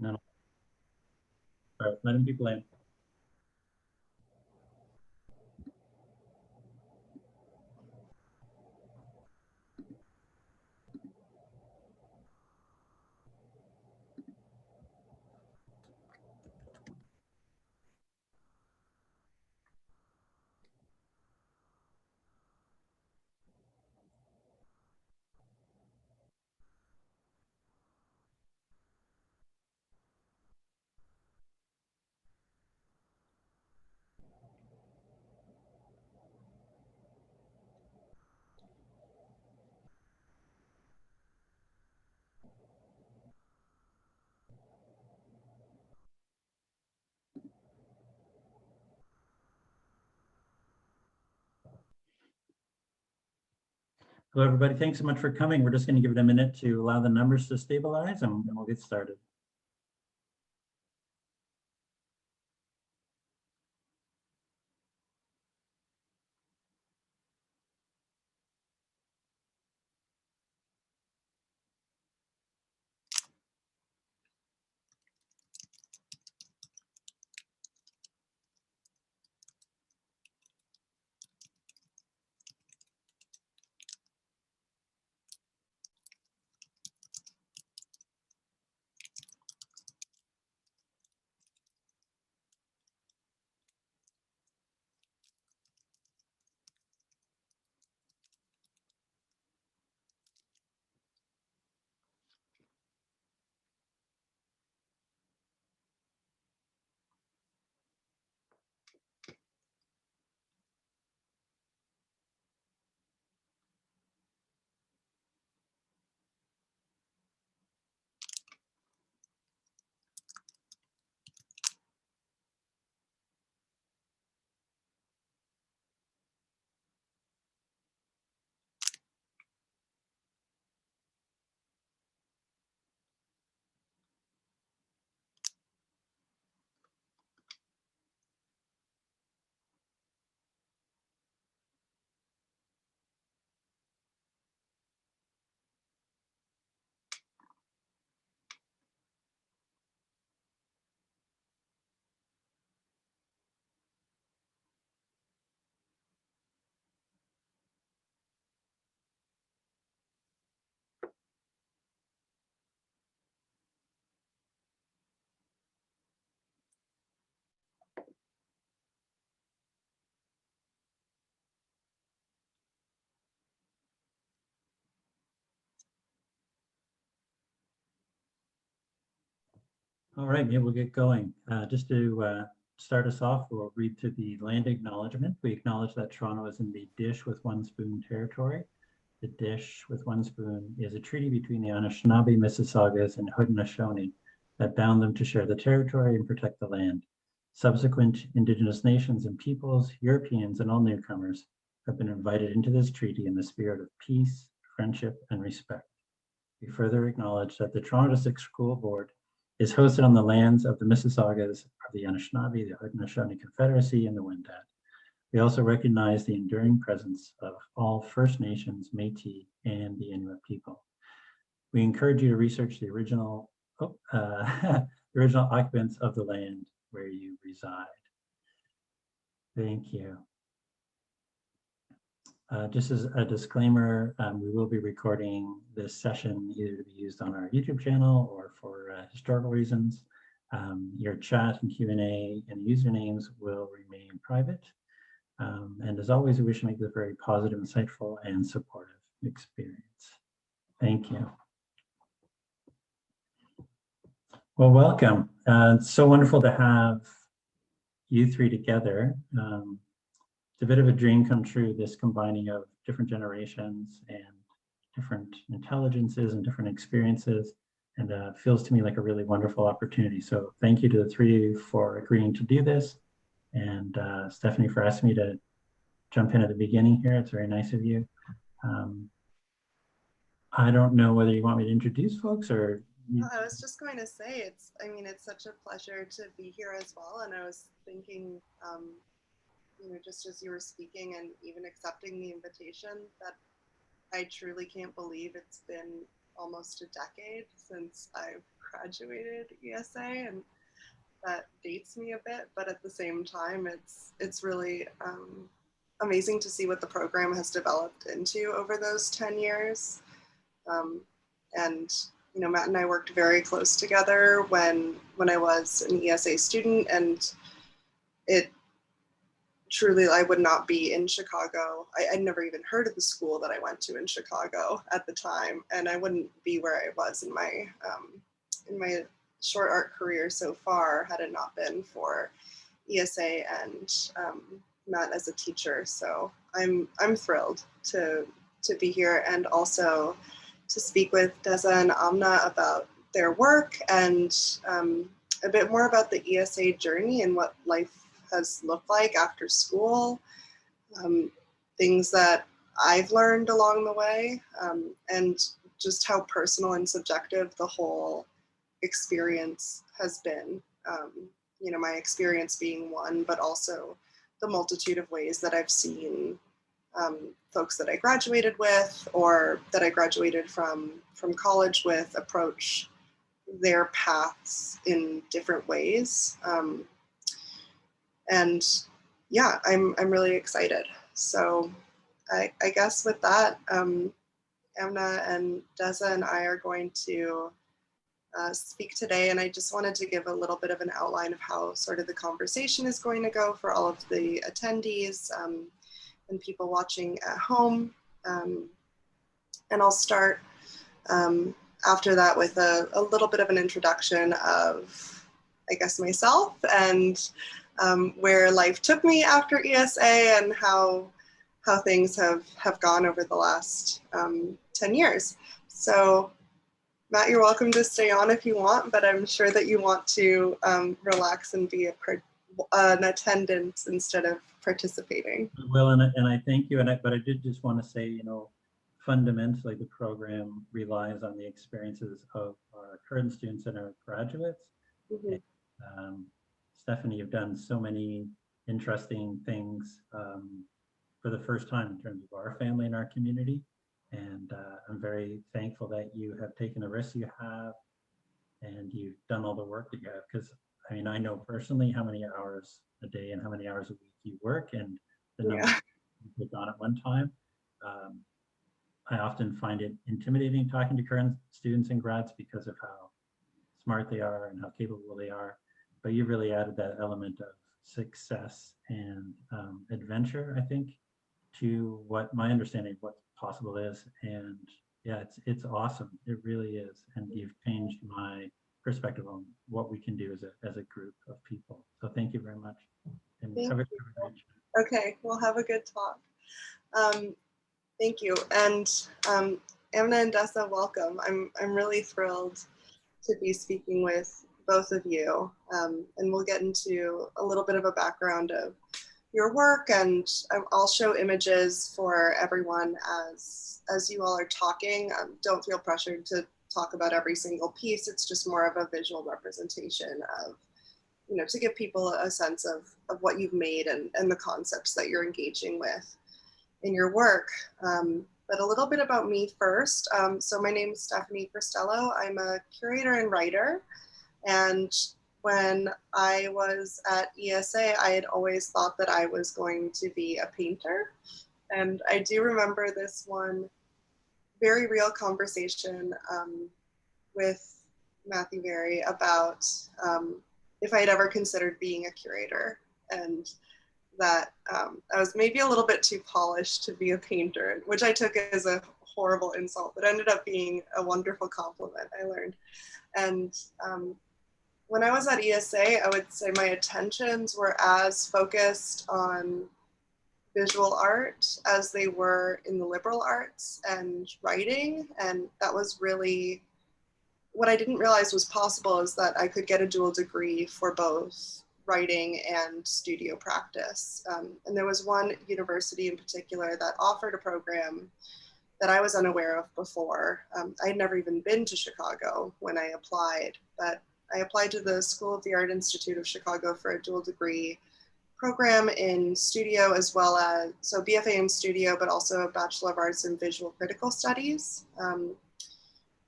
No, no. All right, letting people in. Hello, everybody. Thanks so much for coming. We're just going to give it a minute to allow the numbers to stabilize, and we'll get started. All right, maybe we'll get going. Just to start us off, we'll read through the land acknowledgement. We acknowledge that Toronto is in the Dish with One Spoon territory. The Dish with One Spoon is a treaty between the Anishinaabe, Mississaugas, and Haudenosaunee that bound them to share the territory and protect the land. Subsequent Indigenous nations and peoples, Europeans, and all newcomers have been invited into this treaty in the spirit of peace, friendship, and respect. We further acknowledge that the Toronto District School Board is hosted on the lands of the Mississaugas of the Anishinaabe, the Haudenosaunee Confederacy, and the Wendat. We also recognize the enduring presence of all First Nations, Métis, and the Inuit people. We encourage you to research the original, the original occupants of the land where you reside. Thank you. Just as a disclaimer, we will be recording this session either to be used on our YouTube channel or for historical reasons. Your chat and Q&A and usernames will remain private. And as always, we wish to make this a very positive, insightful, and supportive experience. Thank you. Well, welcome. It's so wonderful to have you three together. It's a bit of a dream come true, this combining of different generations and different intelligences and different experiences, and feels to me like a really wonderful opportunity. So thank you to the three of you for agreeing to do this, and Stephanie for asking me to jump in at the beginning here. It's very nice of you. I don't know whether you want me to introduce folks or... I was just going to say, it's such a pleasure to be here as well. And I was thinking, just as you were speaking and even accepting the invitation, that I truly can't believe it's been almost a decade since I've graduated ESA, and that dates me a bit, but at the same time, it's really amazing to see what the program has developed into over those 10 years. And you know, Matt and I worked very close together when I was an ESA student, and it truly, I would not be in Chicago. I'd never even heard of the school that I went to in Chicago at the time, and I wouldn't be where I was in my short art career so far had it not been for ESA and Matt as a teacher. So I'm thrilled to be here, and also to speak with Dessa and Amnna about their work and a bit more about the ESA journey and what life has looked like after school, things that I've learned along the way, and just how personal and subjective the whole experience has been. You know, my experience being one, but also the multitude of ways that I've seen folks that I graduated with or that I graduated from college with approach their paths in different ways. And yeah, I'm really excited. So I guess with that, Amnna and Dessa and I are going to speak today, and I just wanted to give a little bit of an outline of how sort of the conversation is going to go for all of the attendees and people watching at home. And I'll start after that with a little bit of an introduction of, I guess, myself and where life took me after ESA and how things have gone over the last 10 years. So Matt, you're welcome to stay on if you want, but I'm sure that you want to relax and be an attendant instead of participating. Well, and I thank you, but I did just want to say, you know, fundamentally the program relies on the experiences of our current students and our graduates. Mm-hmm. And, Stephanie, you've done so many interesting things for the first time in terms of our family and our community. And I'm very thankful that you have taken the risks you have and you've done all the work that you have. Because I mean, I know personally how many hours a day and how many hours a week you work and the number you take on at one time. I often find it intimidating talking to current students and grads because of how smart they are and how capable they are. But you really added that element of success and adventure, I think, to what my understanding of what possible is. And yeah, it's awesome. It really is. And you've changed my perspective on what we can do as a group of people. So thank you very much. And have a great chat. Okay, we'll have a good talk. Thank you. And Amnna and Dessa, welcome. I'm really thrilled to be speaking with both of you. And we'll get into a little bit of a background of your work, and I'll show images for everyone as you all are talking. Don't feel pressured to talk about every single piece. It's just more of a visual representation of, you know, to give people a sense of what you've made and the concepts that you're engaging with in your work. But a little bit about me first. So my name is Stephanie Cristello. I'm a curator and writer, and when I was at ESA, I had always thought that I was going to be a painter. And I do remember this one very real conversation with Matthew Berry about if I had ever considered being a curator, and that I was maybe a little bit too polished to be a painter, which I took as a horrible insult, but ended up being a wonderful compliment, I learned. And when I was at ESA, I would say my attentions were as focused on visual art as they were in the liberal arts and writing. And that was really, what I didn't realize was possible is that I could get a dual degree for both writing and studio practice. And there was one university in particular that offered a program that I was unaware of before. I'd never even been to Chicago when I applied, but I applied to the School of the Art Institute of Chicago for a dual degree program in studio, as well as, so BFA in studio, but also a Bachelor of Arts in Visual Critical Studies,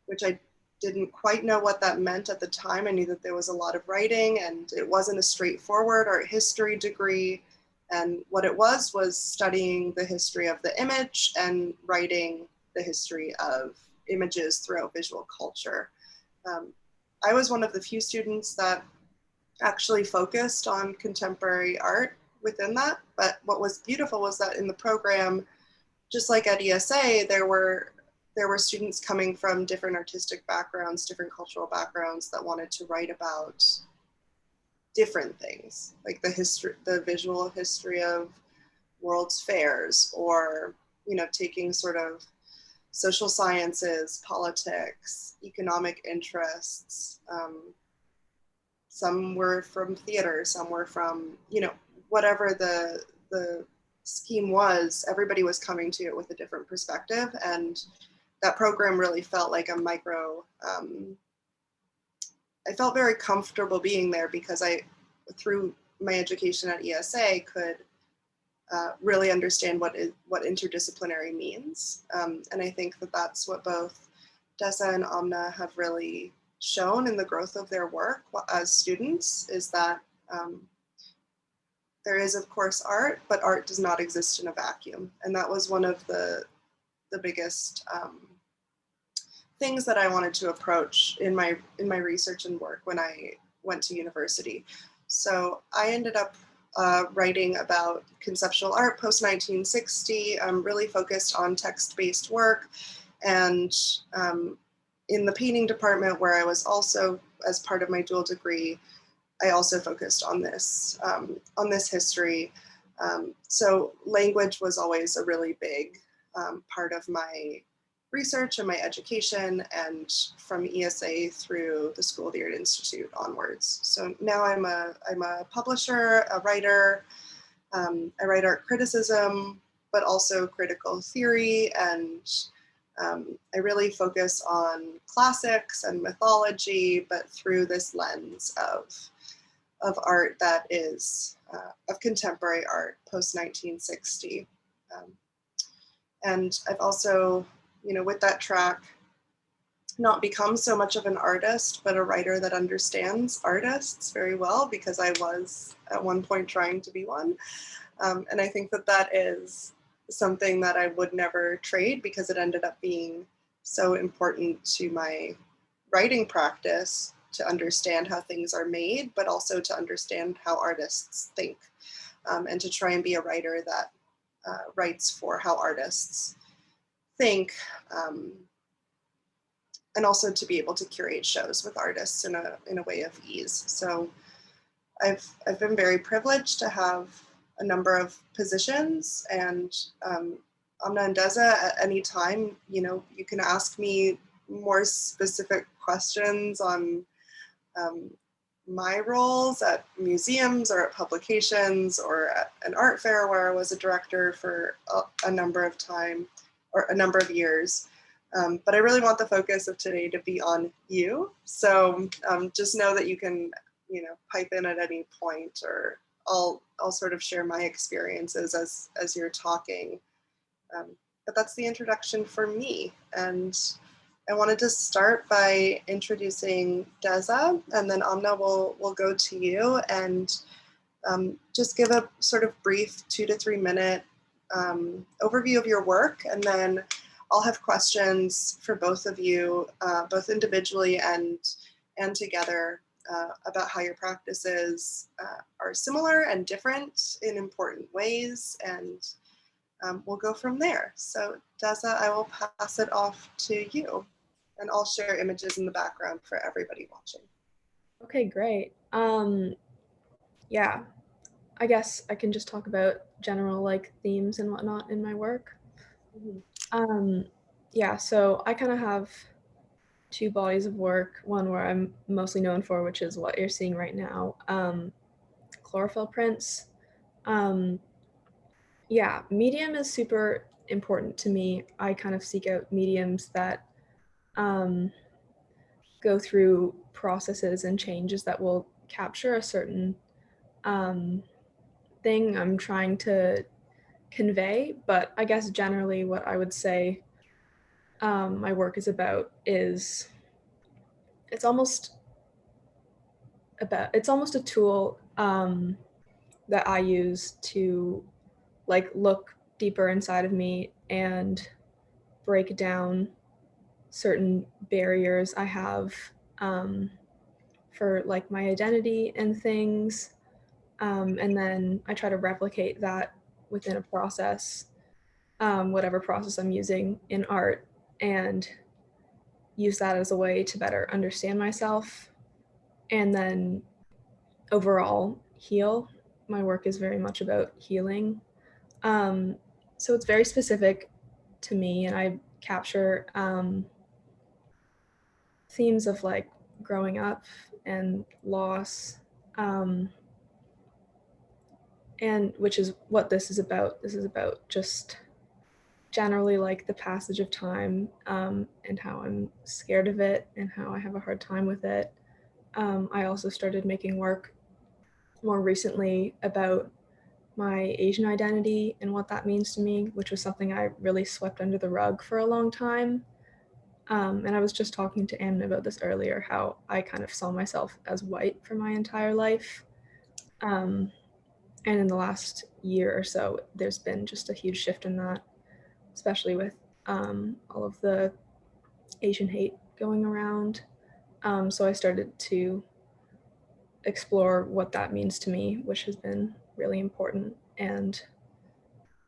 which I didn't quite know what that meant at the time. I knew that there was a lot of writing and it wasn't a straightforward art history degree. And what it was studying the history of the image and writing the history of images throughout visual culture. I was one of the few students that actually focused on contemporary art within that. But what was beautiful was that in the program, just like at ESA, there were students coming from different artistic backgrounds, different cultural backgrounds that wanted to write about different things, like the visual history of World's Fairs, or, you know, taking sort of social sciences, politics, economic interests. Some were from theater, some were from, you know, whatever the scheme was, everybody was coming to it with a different perspective. And that program really felt like a micro, I felt very comfortable being there because I, through my education at ESA, could really understand what interdisciplinary means. And I think that that's what both Dessa and Amnna have really shown in the growth of their work as students, is that there is, of course, art, but art does not exist in a vacuum. And that was one of the biggest things that I wanted to approach in my research and work when I went to university. So I ended up writing about conceptual art post-1960, really focused on text-based work. And in the painting department, where I was also, as part of my dual degree, I also focused on this history. So language was always a really big part of my research and my education, and from ESA through the School of the Art Institute onwards. So now I'm a publisher, a writer. I write art criticism, but also critical theory, and I really focus on classics and mythology, but through this lens of art that is of contemporary art post-1960. And I've also, you know, with that track, not become so much of an artist, but a writer that understands artists very well, because I was at one point trying to be one. And I think that that is something that I would never trade, because it ended up being so important to my writing practice, to understand how things are made, but also to understand how artists think, and to try and be a writer that writes for how artists think, and also to be able to curate shows with artists in a way of ease. So I've been very privileged to have a number of positions, and Amnna and Dessa, at any time, you know, you can ask me more specific questions on my roles at museums or at publications or at an art fair where I was a director for a number of time, or a number of years. But I really want the focus of today to be on you. So just know that you can, you know, pipe in at any point, or I'll sort of share my experiences as you're talking. But that's the introduction for me. And I wanted to start by introducing Dessa, and then Amnna will go to you and just give a sort of brief 2 to 3 minute overview of your work, and then I'll have questions for both of you, both individually and together, about how your practices are similar and different in important ways, and we'll go from there. So Dessa, I will pass it off to you, and I'll share images in the background for everybody watching. Okay, great. Yeah, I guess I can just talk about general like themes and whatnot in my work. Yeah, so I kind of have 2 bodies of work, one where I'm mostly known for, which is what you're seeing right now, chlorophyll prints. Yeah, medium is super important to me. I kind of seek out mediums that go through processes and changes that will capture a certain thing I'm trying to convey. But I guess generally what I would say my work is about is it's almost a tool that I use to like look deeper inside of me and break down certain barriers I have for like my identity and things. And then I try to replicate that within a process, whatever process I'm using in art, and use that as a way to better understand myself and then overall heal. My work is very much about healing. So it's very specific to me, and I capture themes of like growing up and loss, and which is what this is about. This is about just generally like the passage of time, and how I'm scared of it and how I have a hard time with it. I also started making work more recently about my Asian identity and what that means to me, which was something I really swept under the rug for a long time. And I was just talking to Amnna about this earlier, how I kind of saw myself as white for my entire life. And in the last year or so, there's been just a huge shift in that, especially with all of the Asian hate going around. So I started to explore what that means to me, which has been really important, and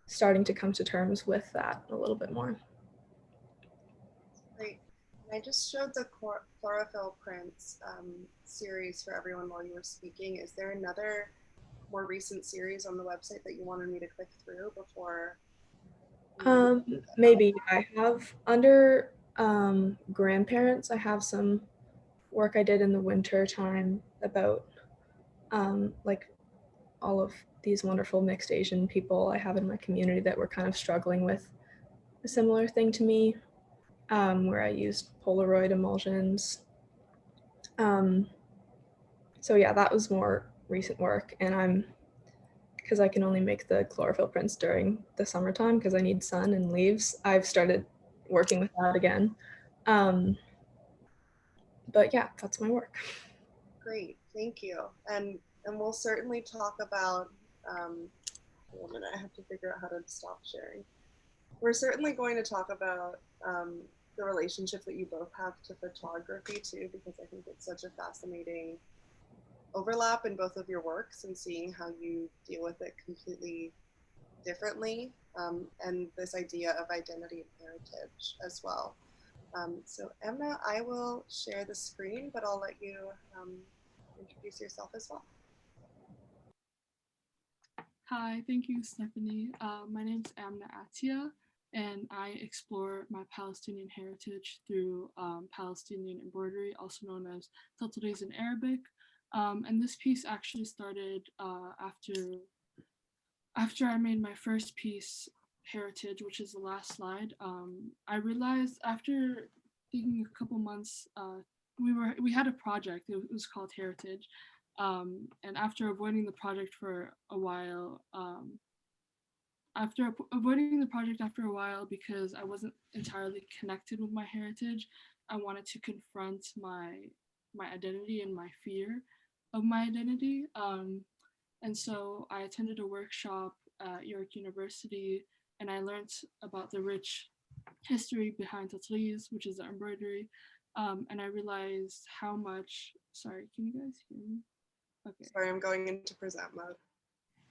starting to come to terms with that a little bit more. Great. And I just showed the chlorophyll prints series for everyone while you were speaking. Is there another more recent series on the website that you wanted me to click through before? Maybe I have under grandparents, I have some work I did in the winter time about like all of these wonderful mixed Asian people I have in my community that were kind of struggling with a similar thing to me, where I used Polaroid emulsions. So yeah, that was more recent work, and because I can only make the chlorophyll prints during the summertime because I need sun and leaves, I've started working with that again. But yeah, that's my work. Great, thank you. And we'll certainly talk about, one minute, I have to figure out how to stop sharing. We're certainly going to talk about the relationship that you both have to photography too, because I think it's such a fascinating overlap in both of your works and seeing how you deal with it completely differently, and this idea of identity and heritage as well. So Amnna, I will share the screen, but I'll let you introduce yourself as well. Hi, thank you, Stephanie. My name is Amnna Attia, and I explore my Palestinian heritage through Palestinian embroidery, also known as tatlis in Arabic. And this piece actually started after I made my first piece, Heritage, which is the last slide. I realized after thinking a couple months, we had a project. It was called Heritage. And after avoiding the project for a while, because I wasn't entirely connected with my heritage, I wanted to confront my identity and my fear of my identity. And so I attended a workshop at York University, and I learned about the rich history behind tatlis, which is the embroidery. And I realized how much, sorry, can you guys hear me? Okay. Sorry, I'm going into present mode.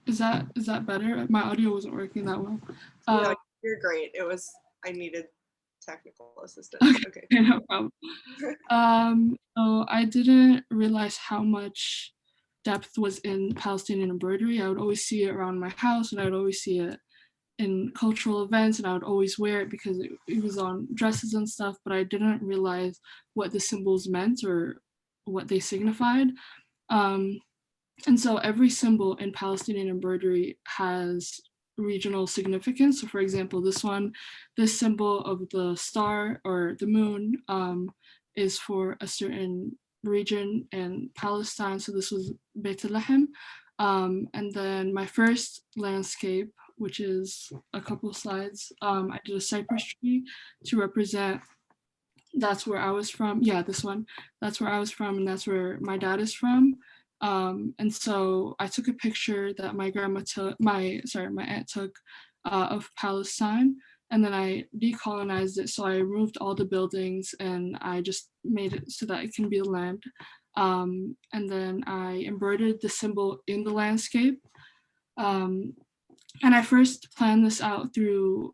Is that better? My audio wasn't working that well. No, you're great. I needed technical assistance. Okay. No problem. So I didn't realize how much depth was in Palestinian embroidery. I would always see it around my house, and I would always see it in cultural events, and I would always wear it because it was on dresses and stuff, but I didn't realize what the symbols meant or what they signified. And so every symbol in Palestinian embroidery has regional significance. So for example, this symbol of the star or the moon is for a certain region in Palestine. So this was Bethlehem. And then my first landscape, which is a couple slides, I did a cypress tree to represent that's where I was from. Yeah, this one. That's where I was from, and that's where my dad is from. And so I took a picture that my grandma took, my aunt took of Palestine, and then I decolonized it. So I removed all the buildings and I just made it so that it can be the land. And then I embroidered the symbol in the landscape. And I first planned this out through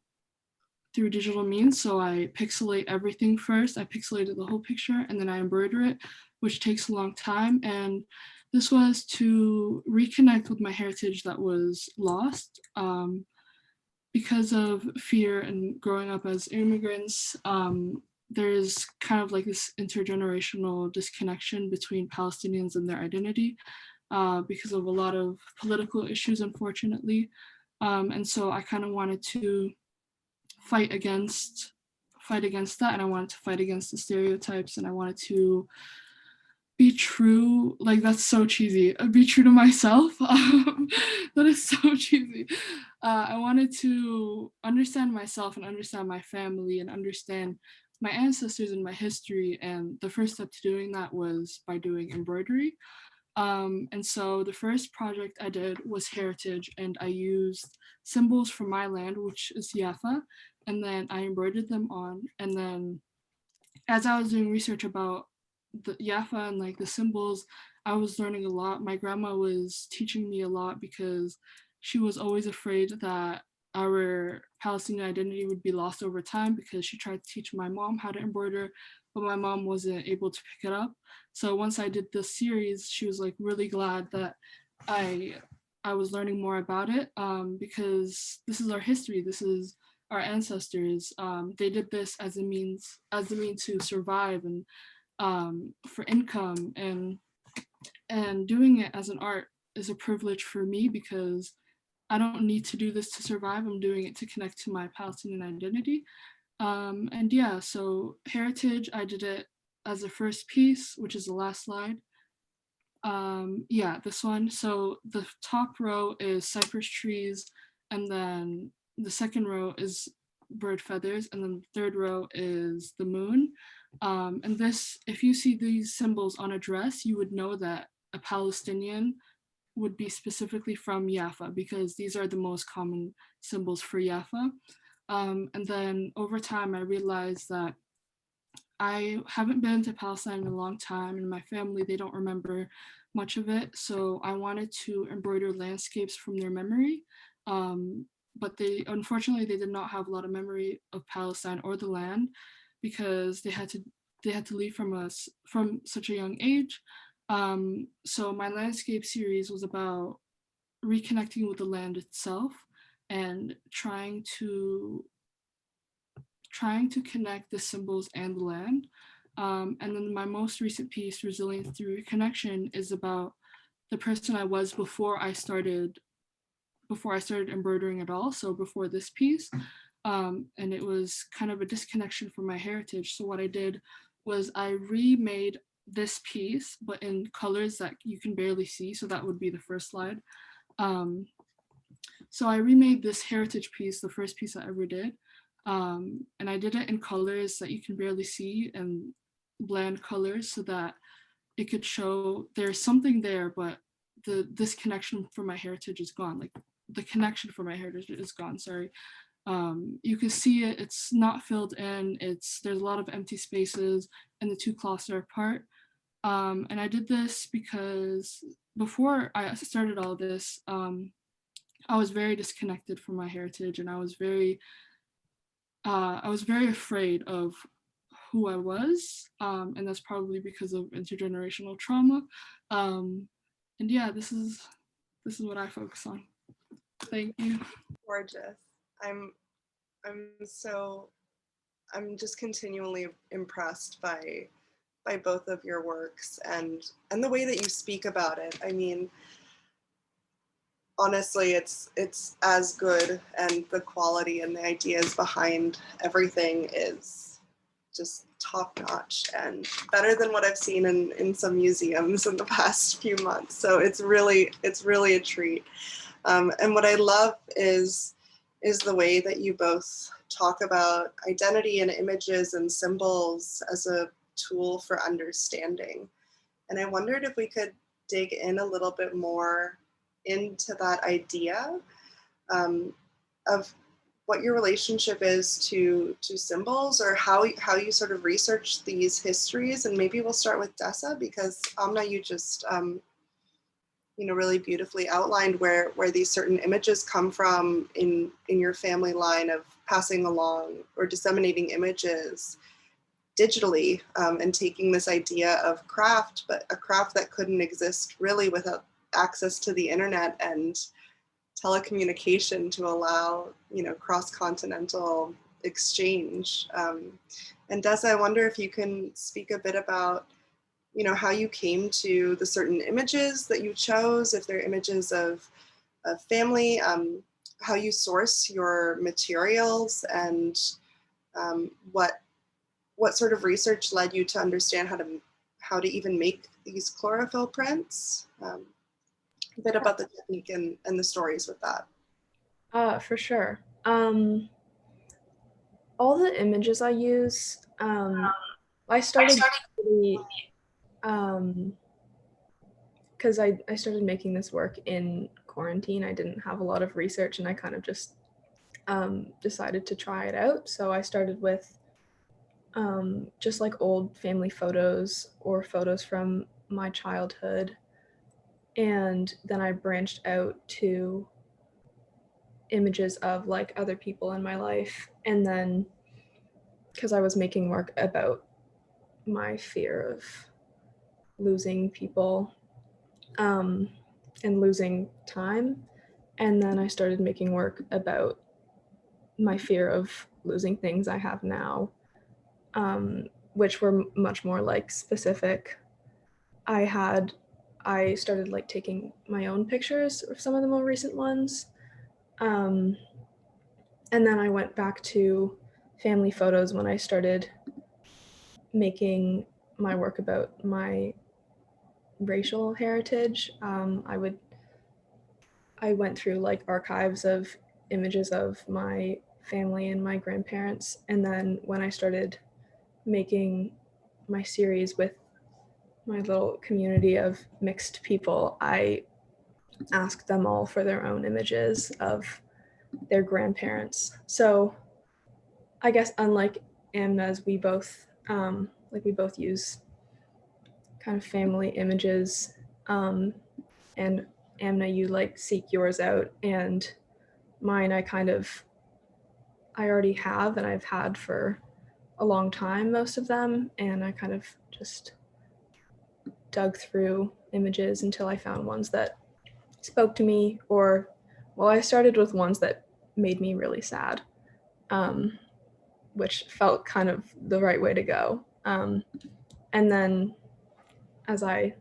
digital means. So I pixelate everything first. I pixelated the whole picture and then I embroider it, which takes a long time. And this was to reconnect with my heritage that was lost because of fear and growing up as immigrants. There's kind of like this intergenerational disconnection between Palestinians and their identity because of a lot of political issues, unfortunately. And so I kind of wanted to fight against that, and I wanted to fight against the stereotypes, and I wanted to be true, like that's so cheesy, be true to myself. That is so cheesy. I wanted to understand myself and understand my family and understand my ancestors and my history, and the first step to doing that was by doing embroidery. And so the first project I did was heritage, and I used symbols from my land, which is Yafa, and then I embroidered them on. And then as I was doing research about the Yafa and like the symbols, I was learning a lot. My grandma was teaching me a lot because she was always afraid that our Palestinian identity would be lost over time, because she tried to teach my mom how to embroider, but my mom wasn't able to pick it up. So once I did this series, she was like really glad that I was learning more about it, because this is our history. This is our ancestors. They did this as a means to survive and for income, and doing it as an art is a privilege for me because I don't need to do this to survive. I'm doing it to connect to my Palestinian identity. And yeah, so heritage, I did it as a first piece, which is the last slide. Yeah, this one. So the top row is cypress trees, and then the second row is bird feathers, and then the third row is the moon. And this, if you see these symbols on a dress, you would know that a Palestinian would be specifically from Yafa, because these are the most common symbols for Yafa. And then over time, I realized that I haven't been to Palestine in a long time, and my family, they don't remember much of it. So I wanted to embroider landscapes from their memory. But unfortunately, they did not have a lot of memory of Palestine or the land, because they had to leave from us from such a young age. So my landscape series was about reconnecting with the land itself and trying to connect the symbols and the land. And then my most recent piece, Resilience Through Reconnection, is about the person I was before I started embroidering at all, so before this piece. And it was kind of a disconnection from my heritage. So what I did was I remade this piece, but in colors that you can barely see. So that would be the first slide. So I remade this heritage piece, the first piece I ever did. And I did it in colors that you can barely see, and bland colors, so that it could show there's something there, but this connection from my heritage is gone. Like the connection from my heritage is gone, sorry. You can see it, it's not filled in, there's a lot of empty spaces, and the two cloths are apart. And I did this because before I started all this, I was very disconnected from my heritage, and I was very afraid of who I was, and that's probably because of intergenerational trauma. And yeah, this is what I focus on. Thank you. Gorgeous. I'm just continually impressed by both of your works and the way that you speak about it. I mean, honestly, it's as good, and the quality and the ideas behind everything is just top notch and better than what I've seen in some museums in the past few months. So it's really a treat. And what I love is is the way that you both talk about identity and images and symbols as a tool for understanding. And I wondered if we could dig in a little bit more into that idea of what your relationship is to symbols, or how you sort of research these histories. And maybe we'll start with Dessa, because Amnna, you just really beautifully outlined where these certain images come from in your family line of passing along or disseminating images digitally, and taking this idea of craft, but a craft that couldn't exist really without access to the internet and telecommunication to allow, cross-continental exchange. And Dessa, I wonder if you can speak a bit about, how you came to the certain images that you chose, if they're images of family, how you source your materials, and what sort of research led you to understand how to even make these chlorophyll prints. A bit about the technique and the stories with that. For sure. All the images I use, I started because I started making this work in quarantine. I didn't have a lot of research, and I kind of just decided to try it out. So I started with just like old family photos or photos from my childhood. And then I branched out to images of like other people in my life. And then because I was making work about my fear of losing people and losing time. And then I started making work about my fear of losing things I have now, which were much more like specific. I started like taking my own pictures of some of the more recent ones. And then I went back to family photos when I started making my work about my racial heritage. I went through like archives of images of my family and my grandparents. And then when I started making my series with my little community of mixed people, I asked them all for their own images of their grandparents. So I guess unlike Amnna's, we both use kind of family images, and Amnna, you like seek yours out, and mine I already have, and I've had for a long time, most of them, and I kind of just dug through images until I found ones that spoke to me, I started with ones that made me really sad, which felt kind of the right way to go. And then as I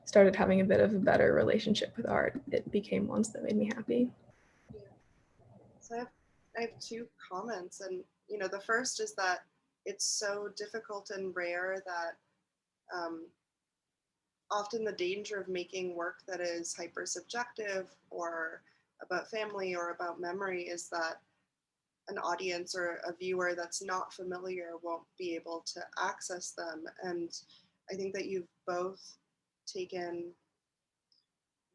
started having a bit of a better relationship with art, it became ones that made me happy. Yeah. So I have two comments, and the first is that it's so difficult and rare that often the danger of making work that is hyper subjective or about family or about memory is that an audience or a viewer that's not familiar won't be able to access them. And I think that you've both taken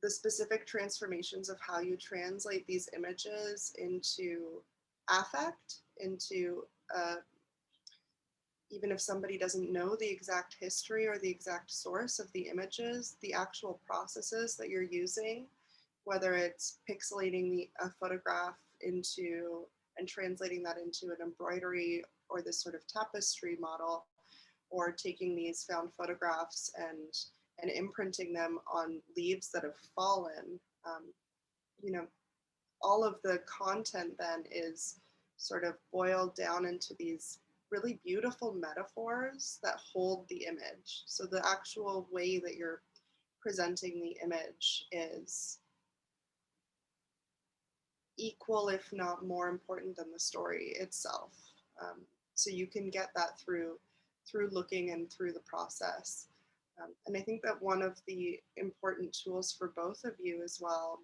the specific transformations of how you translate these images into affect, into even if somebody doesn't know the exact history or the exact source of the images, the actual processes that you're using, whether it's pixelating a photograph into and translating that into an embroidery or this sort of tapestry model, or taking these found photographs and imprinting them on leaves that have fallen. All of the content then is sort of boiled down into these really beautiful metaphors that hold the image. So the actual way that you're presenting the image is equal, if not more important than the story itself. So you can get that through looking and through the process. And I think that one of the important tools for both of you as well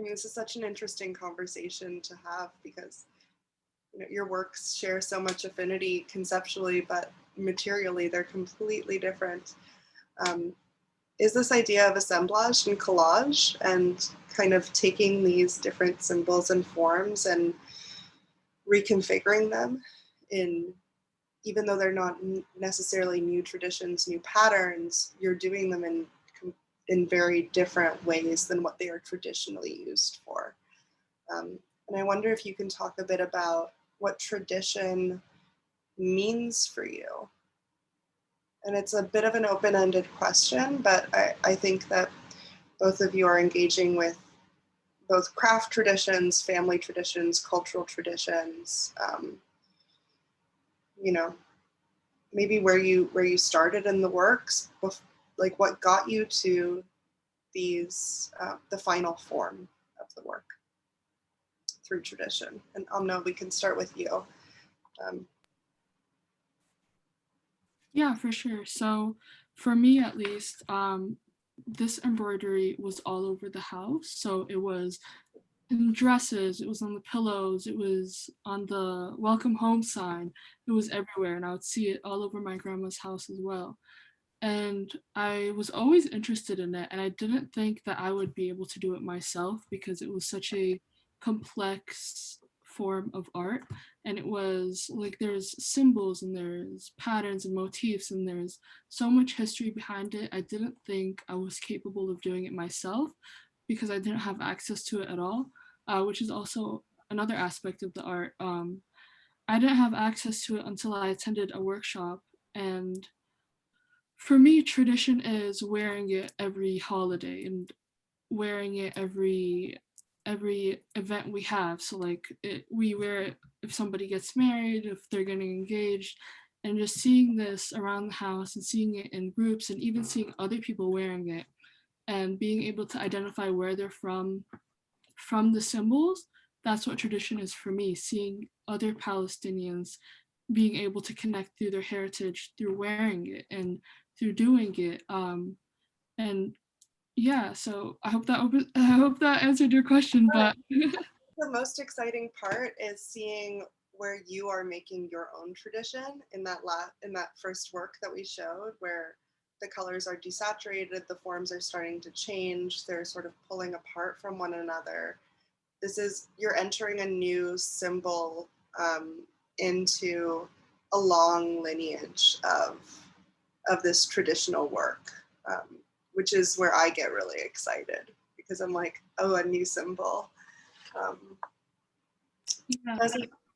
I mean, this is such an interesting conversation to have because your works share so much affinity conceptually, but materially they're completely different. Is this idea of assemblage and collage and kind of taking these different symbols and forms and reconfiguring them in, even though they're not necessarily new traditions, new patterns, you're doing them in very different ways than what they are traditionally used for. And I wonder if you can talk a bit about what tradition means for you. And it's a bit of an open-ended question, but I think that both of you are engaging with both craft traditions, family traditions, cultural traditions, maybe where you started in the works, like what got you to these, the final form of the work through tradition. And Amnna, we can start with you. Yeah, for sure. So for me, at least, this embroidery was all over the house. So it was in dresses, it was on the pillows, it was on the welcome home sign, it was everywhere. And I would see it all over my grandma's house as well. And I was always interested in it. And I didn't think that I would be able to do it myself because it was such a complex form of art. And it was like there's symbols and there's patterns and motifs and there's so much history behind it. I didn't think I was capable of doing it myself because I didn't have access to it at all, which is also another aspect of the art. I didn't have access to it until I attended a workshop. And for me, tradition is wearing it every holiday and wearing it every event we have. So like we wear it if somebody gets married, if they're getting engaged, and just seeing this around the house and seeing it in groups and even seeing other people wearing it and being able to identify where they're from the symbols. That's what tradition is for me, seeing other Palestinians being able to connect through their heritage through wearing it and through doing it. And yeah, so I hope that answered your question. But the most exciting part is seeing where you are making your own tradition in that first work that we showed, where the colors are desaturated, the forms are starting to change, they're sort of pulling apart from one another. You're entering a new symbol into a long lineage of this traditional work, which is where I get really excited because I'm like, oh, a new symbol.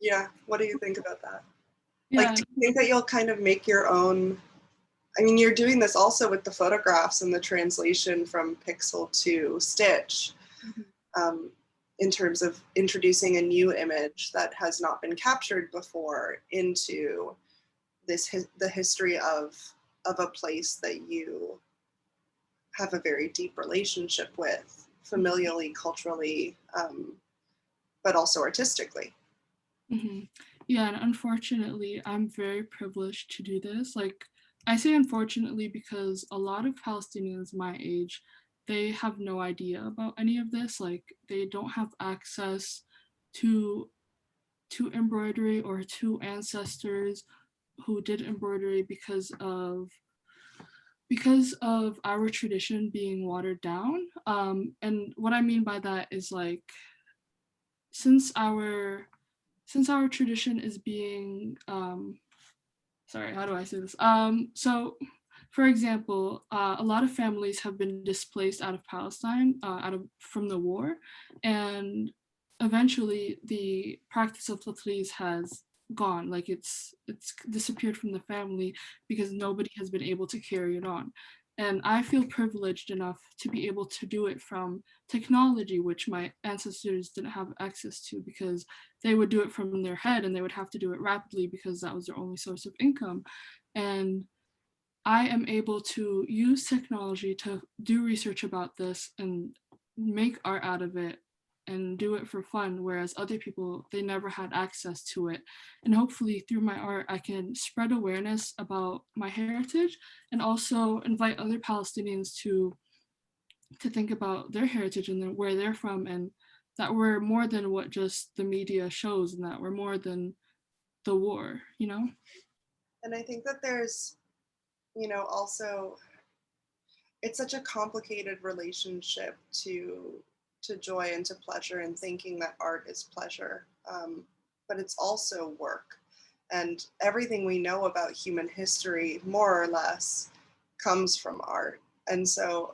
Yeah. What do you think about that? yeah. Like, do you think that you'll kind of make your own? I mean, you're doing this also with the photographs and the translation from pixel to stitch, in terms of introducing a new image that has not been captured before into the history of a place that you have a very deep relationship with, familially, culturally, but also artistically. Mm-hmm. Yeah, and unfortunately, I'm very privileged to do this. Like, I say unfortunately because a lot of Palestinians my age, they have no idea about any of this. Like, they don't have access to embroidery or to ancestors who did embroidery because of our tradition being watered down. And what I mean by that is like, since our tradition is being sorry, how do I say this? So for example, a lot of families have been displaced out of Palestine, from the war, and eventually the practice of tatlis has gone. Like it's disappeared from the family because nobody has been able to carry it on. And I feel privileged enough to be able to do it from technology, which my ancestors didn't have access to because they would do it from their head and they would have to do it rapidly because that was their only source of income. And I am able to use technology to do research about this and make art out of it and do it for fun, whereas other people, they never had access to it. And hopefully through my art, I can spread awareness about my heritage and also invite other Palestinians to to think about their heritage and then where they're from, and that we're more than what just the media shows, and that we're more than the war, you know? And I think that there's, also, it's such a complicated relationship to joy and to pleasure, and thinking that art is pleasure, but it's also work. And everything we know about human history, more or less, comes from art. And so,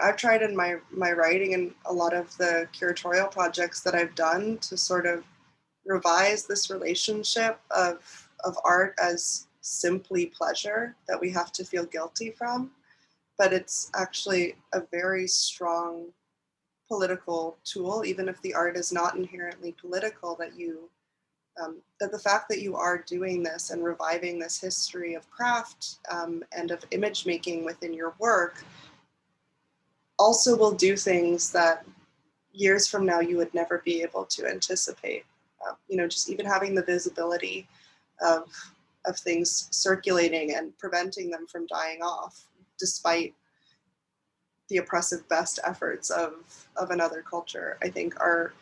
I've tried in my writing and a lot of the curatorial projects that I've done to sort of revise this relationship of art as simply pleasure that we have to feel guilty from, but it's actually a very strong political tool, even if the art is not inherently political, that the fact that you are doing this and reviving this history of craft and of image making within your work also will do things that years from now you would never be able to anticipate. Just even having the visibility of things circulating and preventing them from dying off, despite the oppressive best efforts of another culture, I think are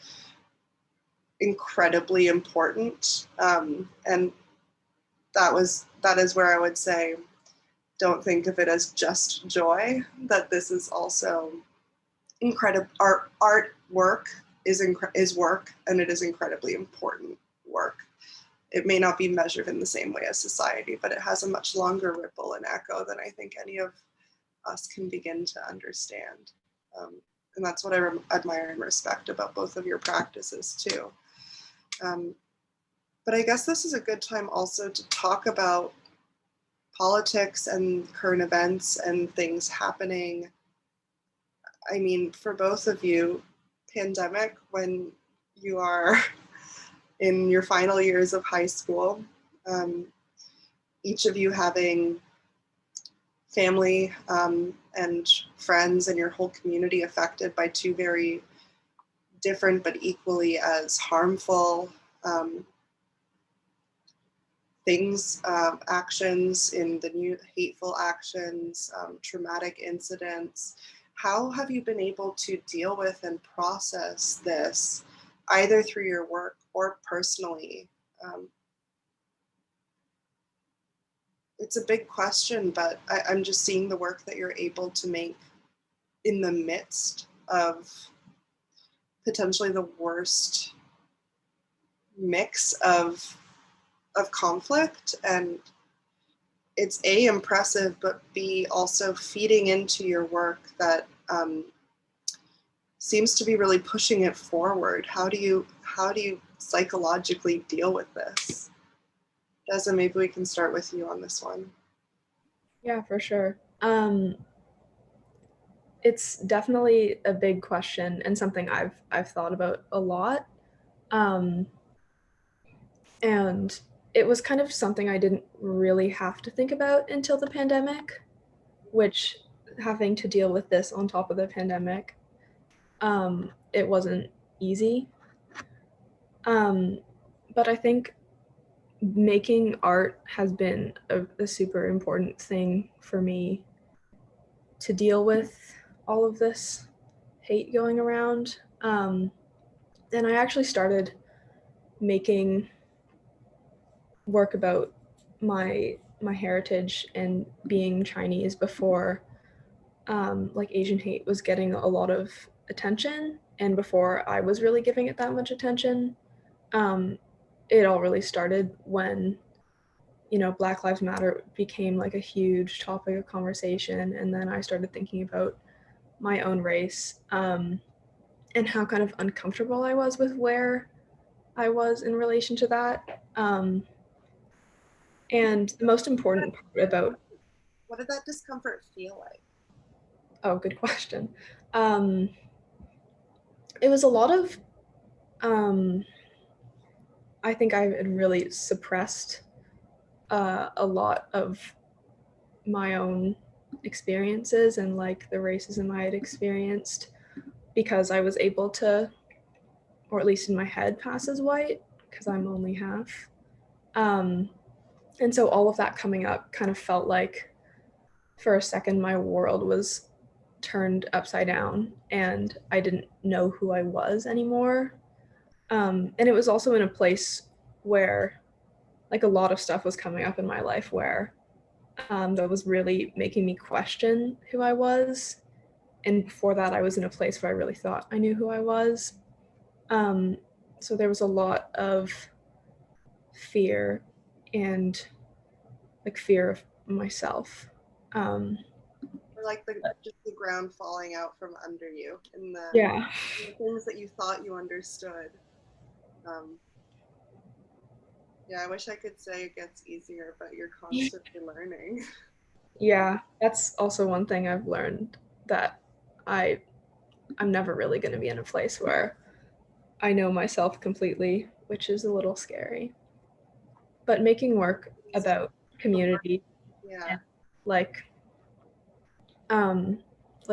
incredibly important. And that is where I would say, don't think of it as just joy, that this is also incredible. Art work is work, and it is incredibly important work. It may not be measured in the same way as society, but it has a much longer ripple and echo than I think any of us can begin to understand. And that's what I admire and respect about both of your practices too. But I guess this is a good time also to talk about politics and current events and things happening. I mean, for both of you, pandemic, when you are in your final years of high school, each of you having family and friends and your whole community affected by two very different but equally as harmful things, actions in the new hateful actions, traumatic incidents. How have you been able to deal with and process this, either through your work or personally? It's a big question, but I'm just seeing the work that you're able to make in the midst of potentially the worst mix of conflict, and it's A, impressive, but B, also feeding into your work that seems to be really pushing it forward. How do you psychologically deal with this? Dessa, maybe we can start with you on this one. Yeah, for sure. It's definitely a big question and something I've thought about a lot. And it was kind of something I didn't really have to think about until the pandemic, which, having to deal with this on top of the pandemic, it wasn't easy. But I think making art has been a super important thing for me to deal with all of this hate going around. And I actually started making work about my heritage and being Chinese before like Asian hate was getting a lot of attention, and before I was really giving it that much attention. It all really started when, Black Lives Matter became like a huge topic of conversation, and then I started thinking about my own race and how kind of uncomfortable I was with where I was in relation to that. And the most important part about... What did that discomfort feel like? Oh, good question. It was a lot of, I think I had really suppressed a lot of my own experiences and like the racism I had experienced, because I was able to, or at least in my head, pass as white because I'm only half. And so all of that coming up kind of felt like, for a second, my world was turned upside down and I didn't know who I was anymore. And it was also in a place where like a lot of stuff was coming up in my life where that was really making me question who I was. And before that, I was in a place where I really thought I knew who I was. So there was a lot of fear and like fear of myself. Or like just the ground falling out from under you and Yeah. the things that you thought you understood. Yeah, I wish I could say it gets easier, but you're constantly learning. Yeah, that's also one thing I've learned, that I'm never really going to be in a place where I know myself completely, which is a little scary. But making work about community, Yeah. like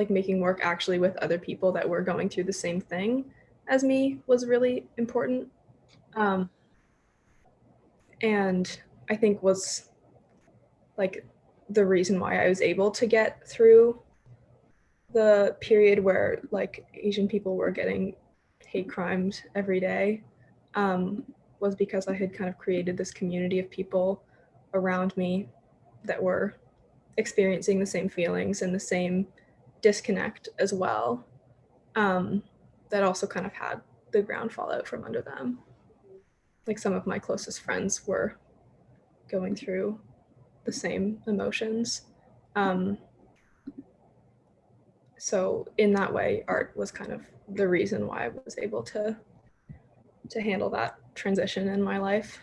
making work actually with other people that were going through the same thing as me was really important. And I think was like the reason why I was able to get through the period where like Asian people were getting hate crimes every day, was because I had kind of created this community of people around me that were experiencing the same feelings and the same disconnect as well, that also kind of had the ground fall out from under them. Like some of my closest friends were going through the same emotions. So in that way, art was kind of the reason why I was able to handle that transition in my life.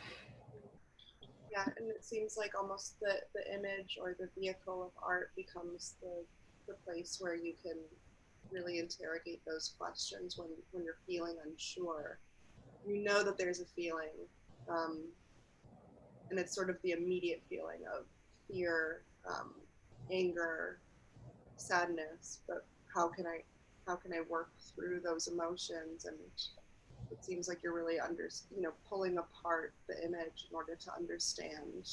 Yeah, and it seems like almost the image or the vehicle of art becomes the place where you can really interrogate those questions when you're feeling unsure. You know that there's a feeling, and it's sort of the immediate feeling of fear, anger, sadness, but how can I work through those emotions? And it seems like you're really pulling apart the image in order to understand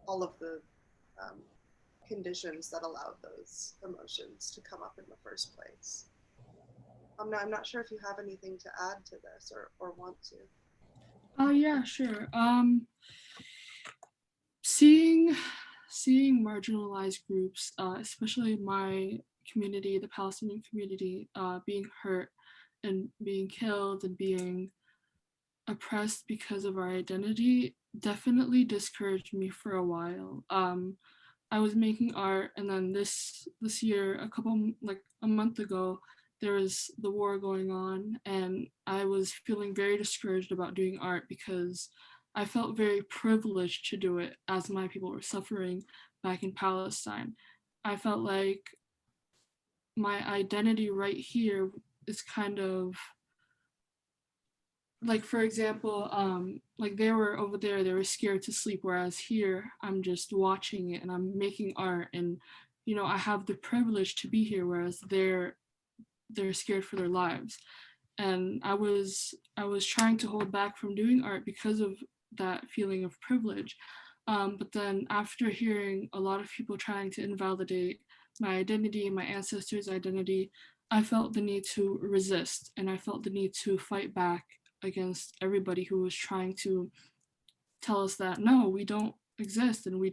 all of the conditions that allowed those emotions to come up in the first place. I'm not sure if you have anything to add to this or want to. Yeah, sure. Seeing marginalized groups, especially my community, the Palestinian community, being hurt and being killed and being oppressed because of our identity definitely discouraged me for a while. I was making art, and then this year, a month ago, there was the war going on, and I was feeling very discouraged about doing art because I felt very privileged to do it as my people were suffering back in Palestine. I felt like my identity right here is kind of like, for example, like they were over there, they were scared to sleep, whereas here I'm just watching it and I'm making art, and I have the privilege to be here, whereas they're scared for their lives. And I was trying to hold back from doing art because of that feeling of privilege. But then after hearing a lot of people trying to invalidate my identity, my ancestors' identity, I felt the need to resist, and I felt the need to fight back against everybody who was trying to tell us that no, we don't exist, and we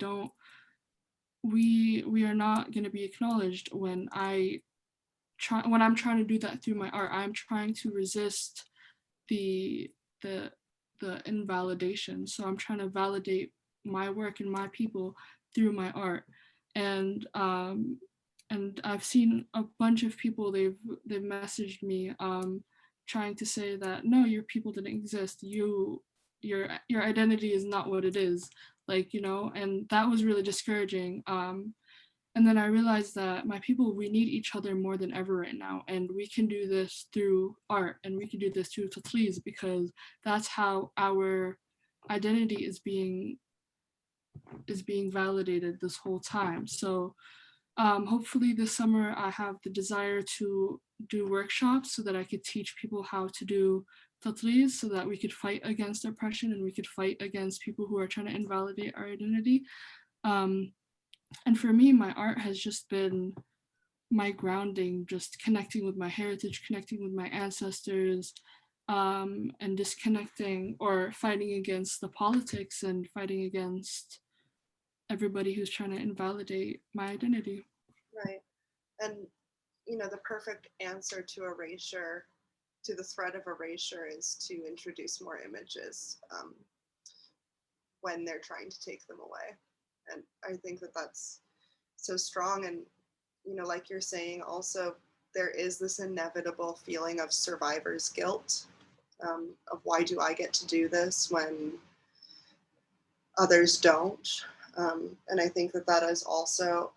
are not going to be acknowledged. When I'm trying to do that through my art, I'm trying to resist the invalidation. So I'm trying to validate my work and my people through my art. And I've seen a bunch of people, they've messaged me trying to say that no, your people didn't exist, your identity is not what it is, and that was really discouraging. And then I realized that my people, we need each other more than ever right now, and we can do this through art, and we can do this through tatlis, because that's how our identity is being validated this whole time. So hopefully this summer I have the desire to do workshops so that I could teach people how to do tatlis, so that we could fight against oppression and we could fight against people who are trying to invalidate our identity. And for me, my art has just been my grounding, just connecting with my heritage, connecting with my ancestors, and disconnecting or fighting against the politics and fighting against everybody who's trying to invalidate my identity. Right. And, the perfect answer to erasure, to the threat of erasure, is to introduce more images when they're trying to take them away. And I think that that's so strong. And, like you're saying, also, there is this inevitable feeling of survivor's guilt, of why do I get to do this when others don't? And I think that that is also,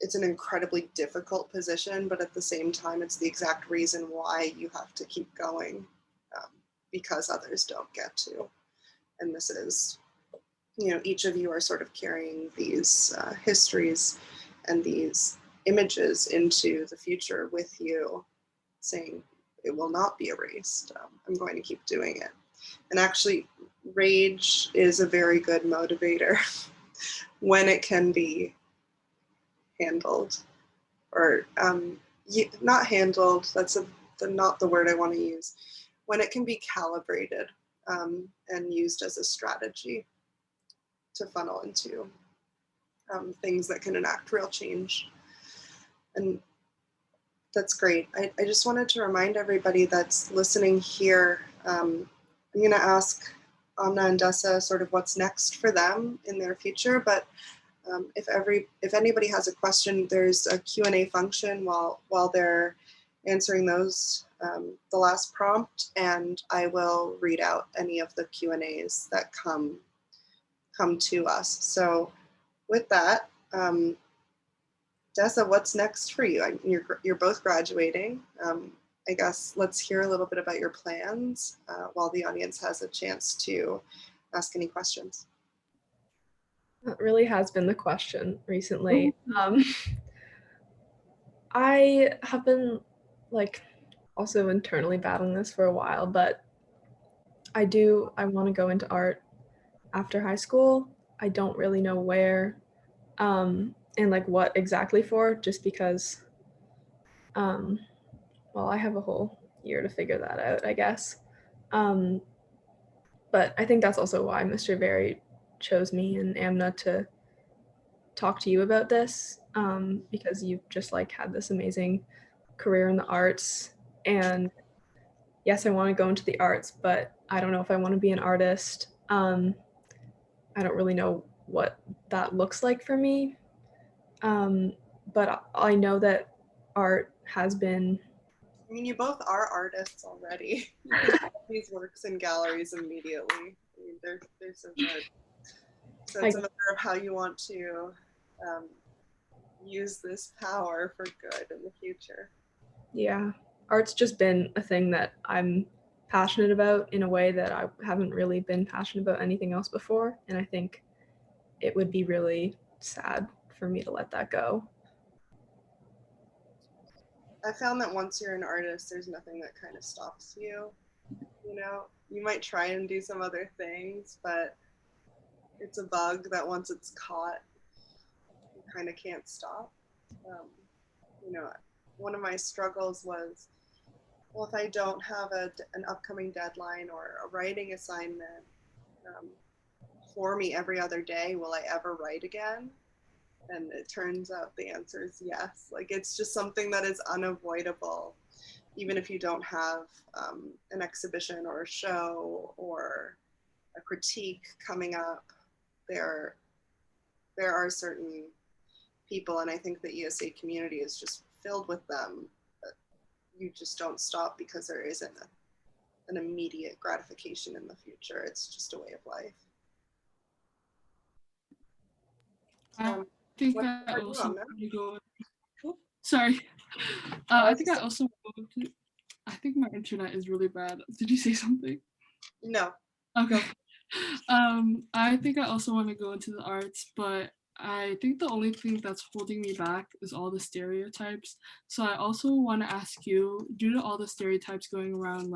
it's an incredibly difficult position, but at the same time, it's the exact reason why you have to keep going, because others don't get to. And this is, each of you are sort of carrying these histories and these images into the future with you, saying it will not be erased. I'm going to keep doing it. And actually, rage is a very good motivator when it can be handled, or not handled, that's not the word I want to use, when it can be calibrated and used as a strategy to funnel into things that can enact real change. And that's great. I just wanted to remind everybody that's listening here, I'm going to ask Amnna and Dessa sort of what's next for them in their future, but if anybody has a question, there's a Q&A function while they're answering those, the last prompt, and I will read out any of the Q&As that come to us. So with that, Dessa, what's next for you? You're both graduating. I guess let's hear a little bit about your plans while the audience has a chance to ask any questions. That really has been the question recently. I have been also internally battling this for a while, but I want to go into art after high school. I don't really know where and what exactly for, just because I have a whole year to figure that out, I guess. But I think that's also why Mr. Very chose me and Amnna to talk to you about this, because you've just had this amazing career in the arts. And yes, I want to go into the arts, but I don't know if I want to be an artist. I don't really know what that looks like for me. But I know that art has been... I mean, you both are artists already. These works in galleries immediately. I mean, they're so good. So it's a matter of how you want to use this power for good in the future. Yeah, art's just been a thing that I'm passionate about in a way that I haven't really been passionate about anything else before. And I think it would be really sad for me to let that go. I found that once you're an artist, there's nothing that kind of stops you. You might try and do some other things, but it's a bug that once it's caught, you kind of can't stop. One of my struggles was, well, if I don't have an upcoming deadline or a writing assignment for me every other day, will I ever write again? And it turns out the answer is yes. It's just something that is unavoidable. Even if you don't have an exhibition or a show or a critique coming up, there are certain people, and I think the ESA community is just filled with them, that you just don't stop because there isn't an immediate gratification in the future. It's just a way of life. I think I also want to go. Sorry. I think I also want to. I think my internet is really bad. Did you say something? No. Okay. I think I also want to go into the arts, but I think the only thing that's holding me back is all the stereotypes. So I also want to ask you, due to all the stereotypes going around,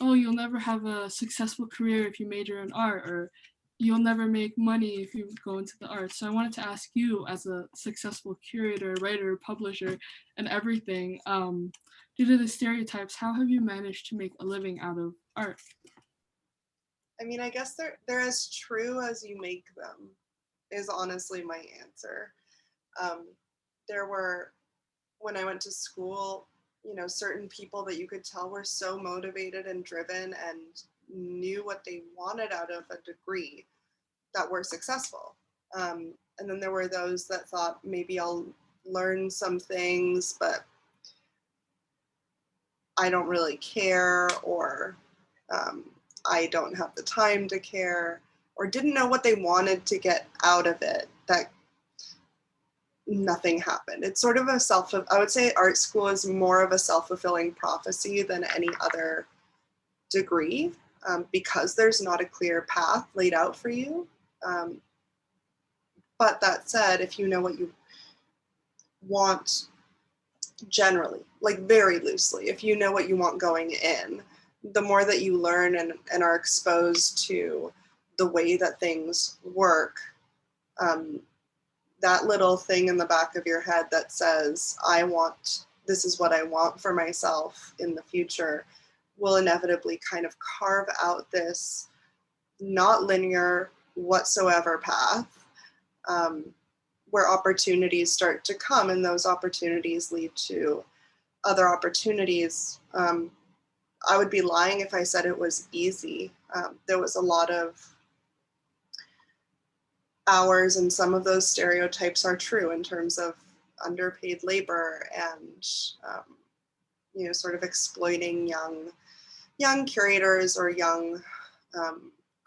oh, you'll never have a successful career if you major in art, or you'll never make money if you go into the arts. So I wanted to ask you, as a successful curator, writer, publisher, and everything, due to the stereotypes, how have you managed to make a living out of art? I mean, I guess they're as true as you make them, is honestly my answer. There were, when I went to school, you know, certain people that you could tell were so motivated and driven and knew what they wanted out of a degree that were successful. And then there were those that thought, maybe I'll learn some things, but I don't really care, or I don't have the time to care, or didn't know what they wanted to get out of it, that nothing happened. It's sort of I would say art school is more of a self-fulfilling prophecy than any other degree, because there's not a clear path laid out for you. But that said, if you know what you want generally, like very loosely, if you know what you want going in, the more that you learn and are exposed to the way that things work, that little thing in the back of your head that says, this is what I want for myself in the future, will inevitably kind of carve out this not linear whatsoever path, where opportunities start to come, and those opportunities lead to other opportunities. I would be lying if I said it was easy. There was a lot of hours, and some of those stereotypes are true in terms of underpaid labor and you know, sort of exploiting young curators or young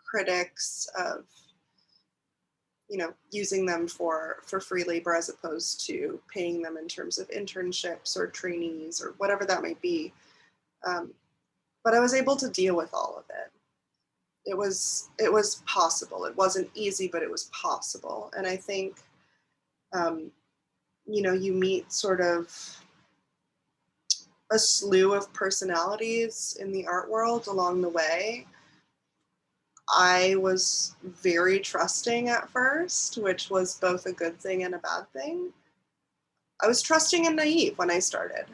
critics, of, you know, using them for free labor as opposed to paying them in terms of internships or trainees or whatever that might be. But I was able to deal with all of it. It was possible. It wasn't easy, but it was possible. And I think, you know, you meet sort of a slew of personalities in the art world along the way. I was very trusting at first, which was both a good thing and a bad thing. I was trusting and naive when I started,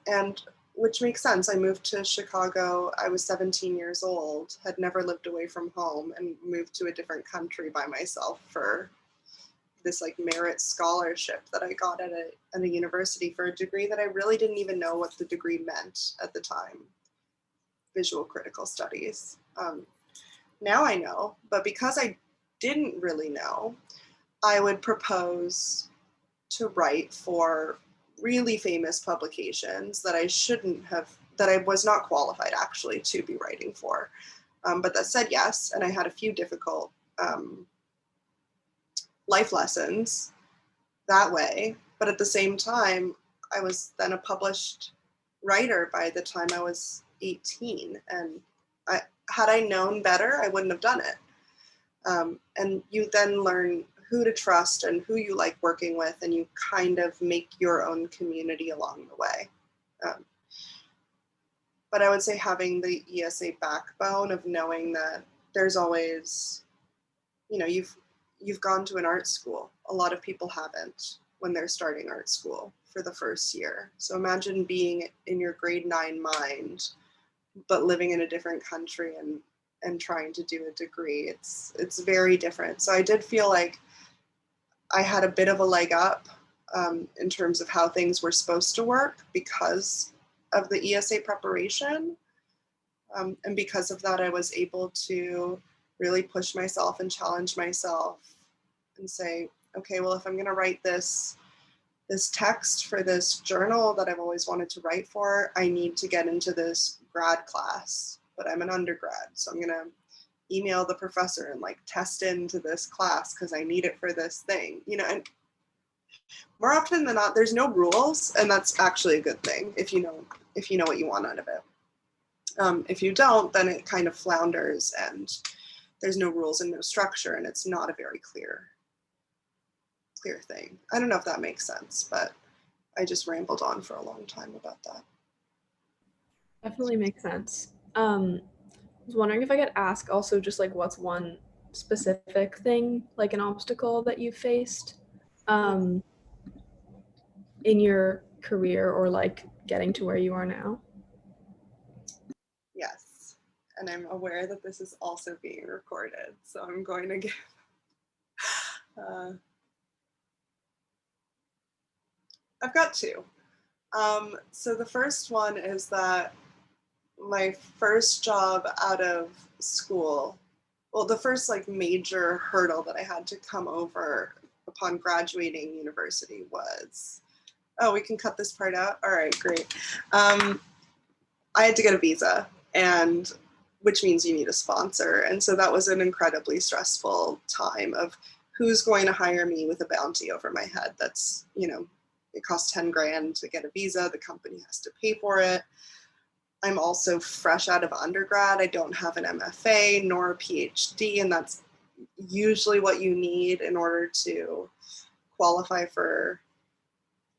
and which makes sense. I moved to Chicago. I was 17 years old, had never lived away from home, and moved to a different country by myself for this like merit scholarship that I got at a university for a degree that I really didn't even know what the degree meant at the time. Visual critical studies. Now I know, but because I didn't really know, I would propose to write for really famous publications that I was not qualified actually to be writing for, but that said yes. And I had a few difficult life lessons that way. But at the same time, I was then a published writer by the time I was 18. And had I known better, I wouldn't have done it. And you then learn who to trust and who you like working with, and you kind of make your own community along the way. But I would say having the ESA backbone of knowing that there's always, you know, you've gone to an art school. A lot of people haven't when they're starting art school for the first year. So imagine being in your grade 9 mind, but living in a different country and trying to do a degree. It's very different. So I did feel like I had a bit of a leg up in terms of how things were supposed to work because of the ESA preparation. And because of that, I was able to really push myself and challenge myself and say, okay, well, if I'm gonna write this text for this journal that I've always wanted to write for, I need to get into this grad class, but I'm an undergrad. So I'm gonna email the professor and like test into this class because I need it for this thing, you know. And more often than not, there's no rules, and that's actually a good thing if you know what you want out of it. If you don't, then it kind of flounders and there's no rules and no structure, and it's not a very clear thing. I don't know if that makes sense, but I just rambled on for a long time about that. Definitely makes sense. I was wondering if I could ask also just like what's one specific thing, like an obstacle that you faced in your career or like getting to where you are now? Yes, and I'm aware that this is also being recorded, so I'm going to give I've got two. So the first one is that my first job out of school, well, the first like major hurdle that I had to come over upon graduating university was, oh, we can cut this part out? All right, great. I had to get a visa, and which means you need a sponsor. And so that was an incredibly stressful time of who's going to hire me with a bounty over my head. That's, you know, it costs 10 grand to get a visa. The company has to pay for it. I'm also fresh out of undergrad. I don't have an MFA nor a PhD, and that's usually what you need in order to qualify for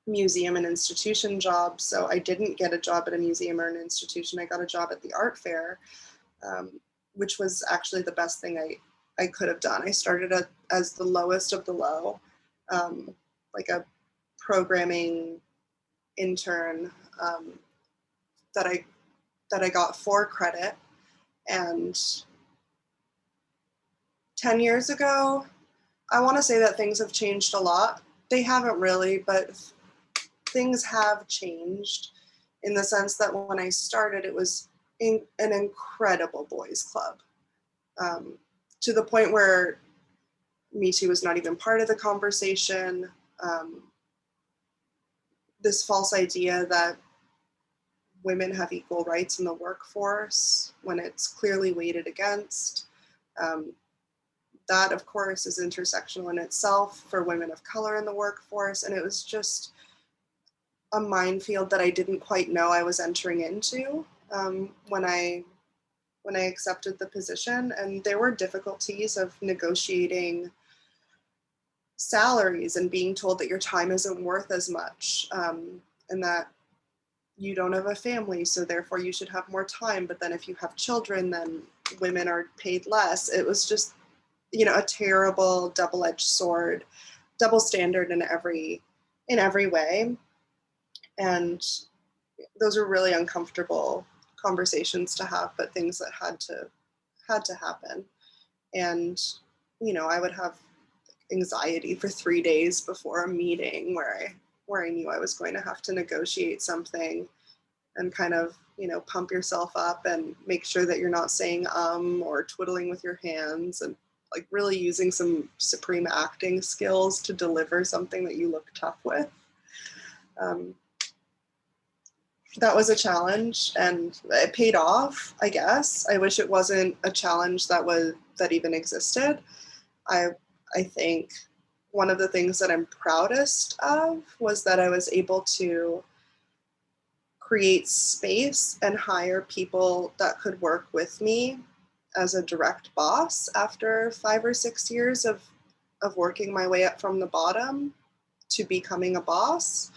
museum and institution jobs. So I didn't get a job at a museum or an institution. I got a job at the art fair, which was actually the best thing I could have done. I started as the lowest of the low, like a programming intern that I got for credit. And 10 years ago, I want to say that things have changed a lot. They haven't really, but things have changed in the sense that when I started, it was an incredible boys club, to the point where Me Too was not even part of the conversation. This false idea that women have equal rights in the workforce when it's clearly weighted against. That, of course, is intersectional in itself for women of color in the workforce. And it was just a minefield that I didn't quite know I was entering into when I accepted the position. And there were difficulties of negotiating salaries and being told that your time isn't worth as much, and that you don't have a family, so therefore you should have more time. But then if you have children, then women are paid less. It was just, you know, a terrible double-edged sword, double standard in every way. And those were really uncomfortable conversations to have, but things that had to happen. And, you know, I would have anxiety for 3 days before a meeting where I knew I was going to have to negotiate something, and kind of, you know, pump yourself up and make sure that you're not saying or twiddling with your hands, and like really using some supreme acting skills to deliver something that you look tough with. That was a challenge, and it paid off, I guess. I wish it wasn't a challenge that even existed. I think one of the things that I'm proudest of was that I was able to create space and hire people that could work with me as a direct boss after 5 or 6 years of working my way up from the bottom to becoming a boss.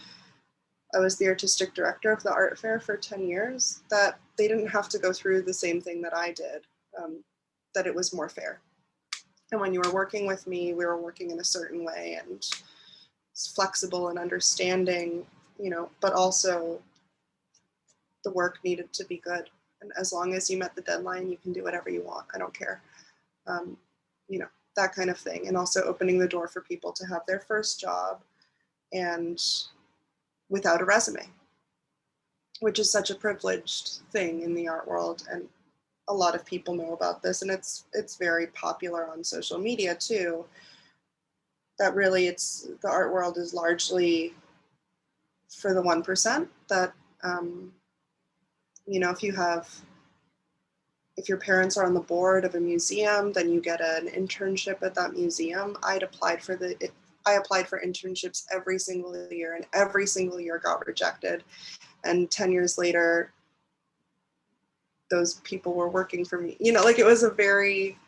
I was the artistic director of the art fair for 10 years, that they didn't have to go through the same thing that I did, that it was more fair. And when you were working with me, we were working in a certain way, and it's flexible and understanding, you know, but also the work needed to be good. And as long as you met the deadline, you can do whatever you want. I don't care. You know, that kind of thing. And also opening the door for people to have their first job and without a resume, which is such a privileged thing in the art world. And a lot of people know about this, and it's very popular on social media too, that really the art world is largely for the 1%, that, you know, if your parents are on the board of a museum, then you get an internship at that museum. I applied for internships every single year, and every single year got rejected. And 10 years later, those people were working for me. You know, like, it was a very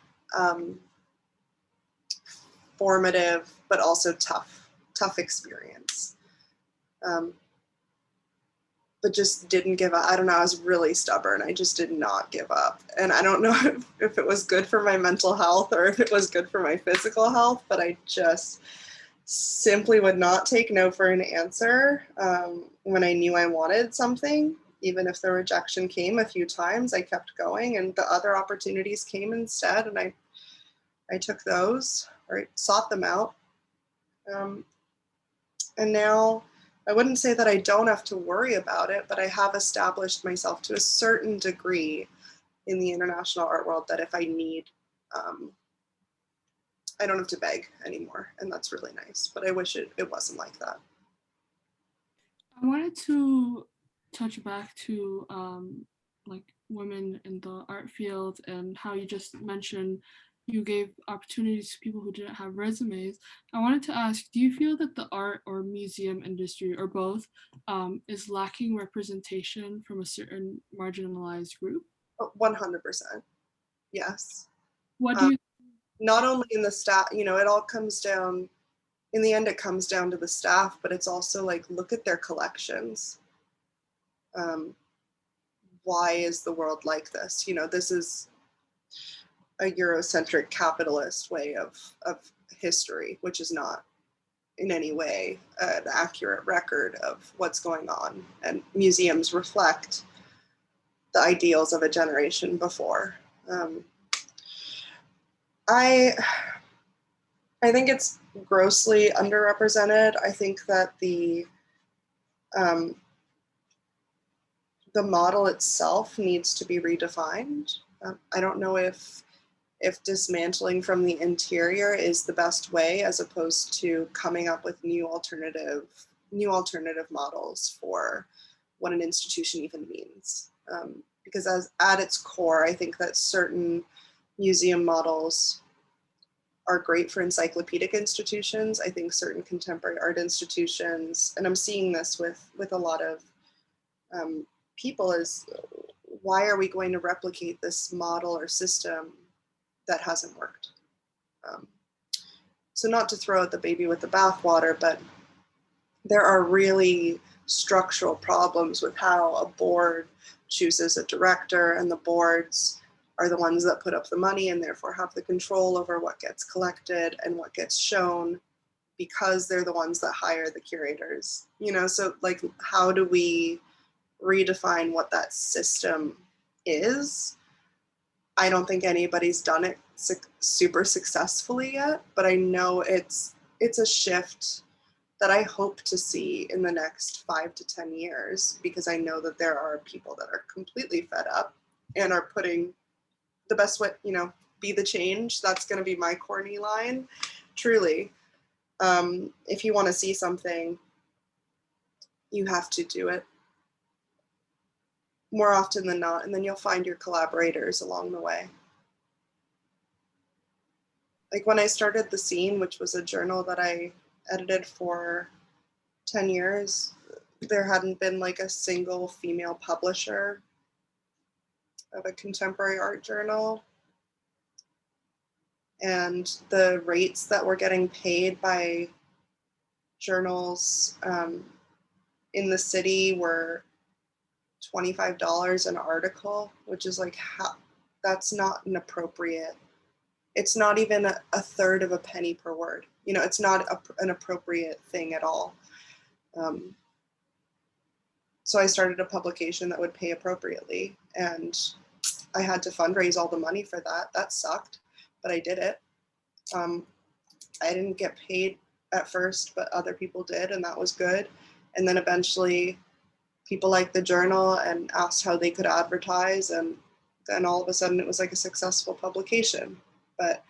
formative, but also tough experience. but just didn't give up. I don't know, I was really stubborn. I just did not give up. And I don't know if it was good for my mental health or if it was good for my physical health, but I just simply would not take no for an answer when I knew I wanted something. Even if the rejection came a few times, I kept going, and the other opportunities came instead, and I took those, or I sought them out. And now I wouldn't say that I don't have to worry about it, but I have established myself to a certain degree in the international art world that if I need, I don't have to beg anymore, and that's really nice, but I wish it wasn't like that. I wanted to touch back to like women in the art field and how you just mentioned you gave opportunities to people who didn't have resumes. I wanted to ask, do you feel that the art or museum industry, or both, is lacking representation from a certain marginalized group? 100%, yes. What do you not only in the staff, you know, it all comes down, in the end, it comes down to the staff, but it's also like, look at their collections. Why is the world like this? You know, this is a Eurocentric capitalist way of history, which is not in any way an accurate record of what's going on. And museums reflect the ideals of a generation before. I think it's grossly underrepresented. I think that the model itself needs to be redefined. I don't know if dismantling from the interior is the best way, as opposed to coming up with new alternative models for what an institution even means. Because at its core, I think that certain museum models are great for encyclopedic institutions. I think certain contemporary art institutions, and I'm seeing this with a lot of people, is why are we going to replicate this model or system that hasn't worked? So not to throw out the baby with the bathwater, but there are really structural problems with how a board chooses a director, and the boards are the ones that put up the money and therefore have the control over what gets collected and what gets shown, because they're the ones that hire the curators. You know, so like, how do we redefine what that system is? I don't think anybody's done it super successfully yet, but I know it's a shift that I hope to see in the next 5 to 10 years, because I know that there are people that are completely fed up and are putting the best way, you know, be the change. That's going to be my corny line, truly. If you want to see something, you have to do it more often than not, and then you'll find your collaborators along the way. Like when I started The Scene, which was a journal that I edited for 10 years, there hadn't been like a single female publisher of a contemporary art journal. And the rates that were getting paid by journals in the city were $25 an article, which is like, that's not an appropriate, it's not even a third of a penny per word. You know, it's not an appropriate thing at all. So I started a publication that would pay appropriately, and I had to fundraise all the money for that. That sucked, but I did it. I didn't get paid at first, but other people did, and that was good. And then eventually people liked the journal and asked how they could advertise, and then all of a sudden it was like a successful publication. But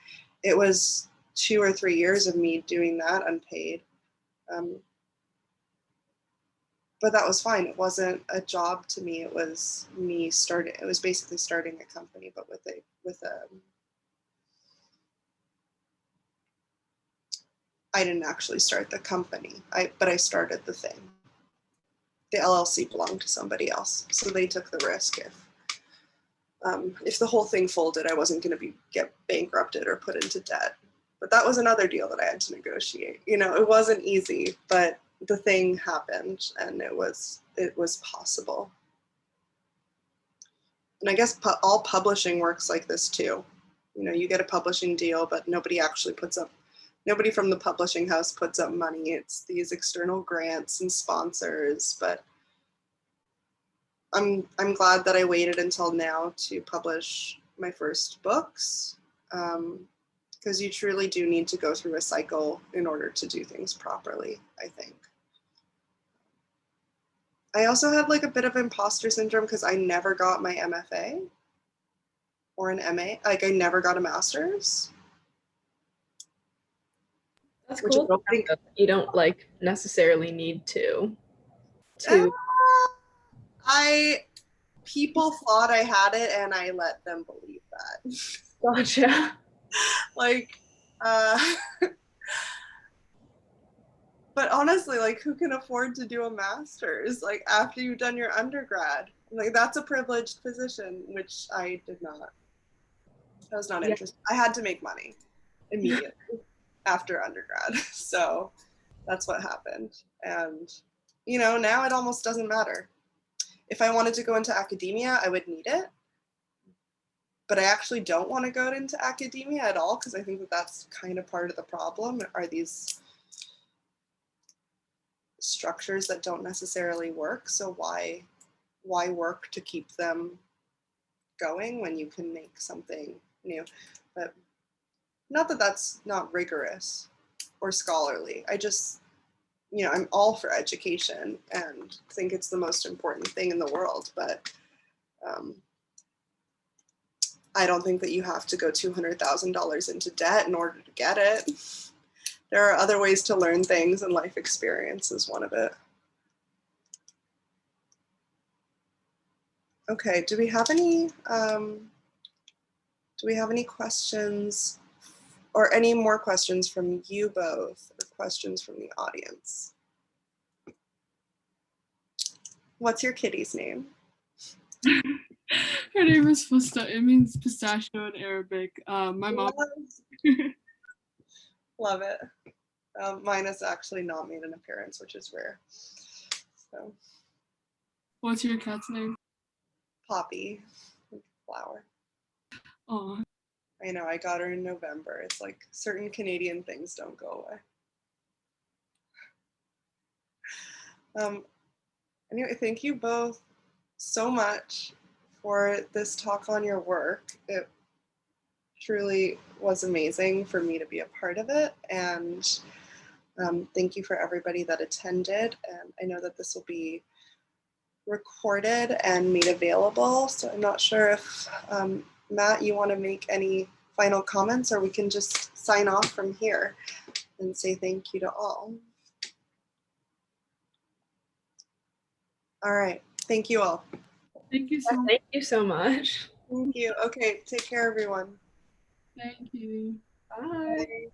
it was 2 or 3 years of me doing that unpaid. But that was fine. It wasn't a job to me. It was me starting. It was basically starting a company, but with I didn't actually start the company. But I started the thing. The LLC belonged to somebody else, so they took the risk. If the whole thing folded, I wasn't going to get bankrupted or put into debt. But that was another deal that I had to negotiate. You know, it wasn't easy, but the thing happened, and it was possible. And I guess all publishing works like this too. You know, you get a publishing deal, but nobody from the publishing house puts up money. It's these external grants and sponsors, but I'm glad that I waited until now to publish my first books, because you truly do need to go through a cycle in order to do things properly, I think. I also had like a bit of imposter syndrome because I never got my MFA or an MA. Like I never got a master's. That's Which cool. You don't like necessarily need to. People thought I had it and I let them believe that. Gotcha. Like, but honestly, like who can afford to do a master's like after you've done your undergrad? Like that's a privileged position, which I did not. I was not interested. I had to make money immediately after undergrad. So that's what happened. And, you know, now it almost doesn't matter. If I wanted to go into academia, I would need it. But I actually don't want to go into academia at all because I think that that's kind of part of the problem, are these structures that don't necessarily work. So why work to keep them going when you can make something new? But not that that's not rigorous or scholarly. I just, you know, I'm all for education and think it's the most important thing in the world, but I don't think that you have to go $200,000 into debt in order to get it. There are other ways to learn things, and life experience is one of it. Okay, do we have any questions or any more questions from you both, or questions from the audience? What's your kitty's name? Her name is Fusta. It means pistachio in Arabic. My mom. Love it. Mine has actually not made an appearance, which is rare. So. What's your cat's name? Poppy. Flower. Oh. I know, I got her in November. It's like certain Canadian things don't go away. Anyway, thank you both so much for this talk on your work. It truly was amazing for me to be a part of it, and thank you for everybody that attended. And I know that this will be recorded and made available, so I'm not sure if Matt, you want to make any final comments, or we can just sign off from here and say thank you to all. All right, thank you all. Thank you so much. Thank you so much. Thank you. Okay, take care, everyone. Thank you. Bye. Bye.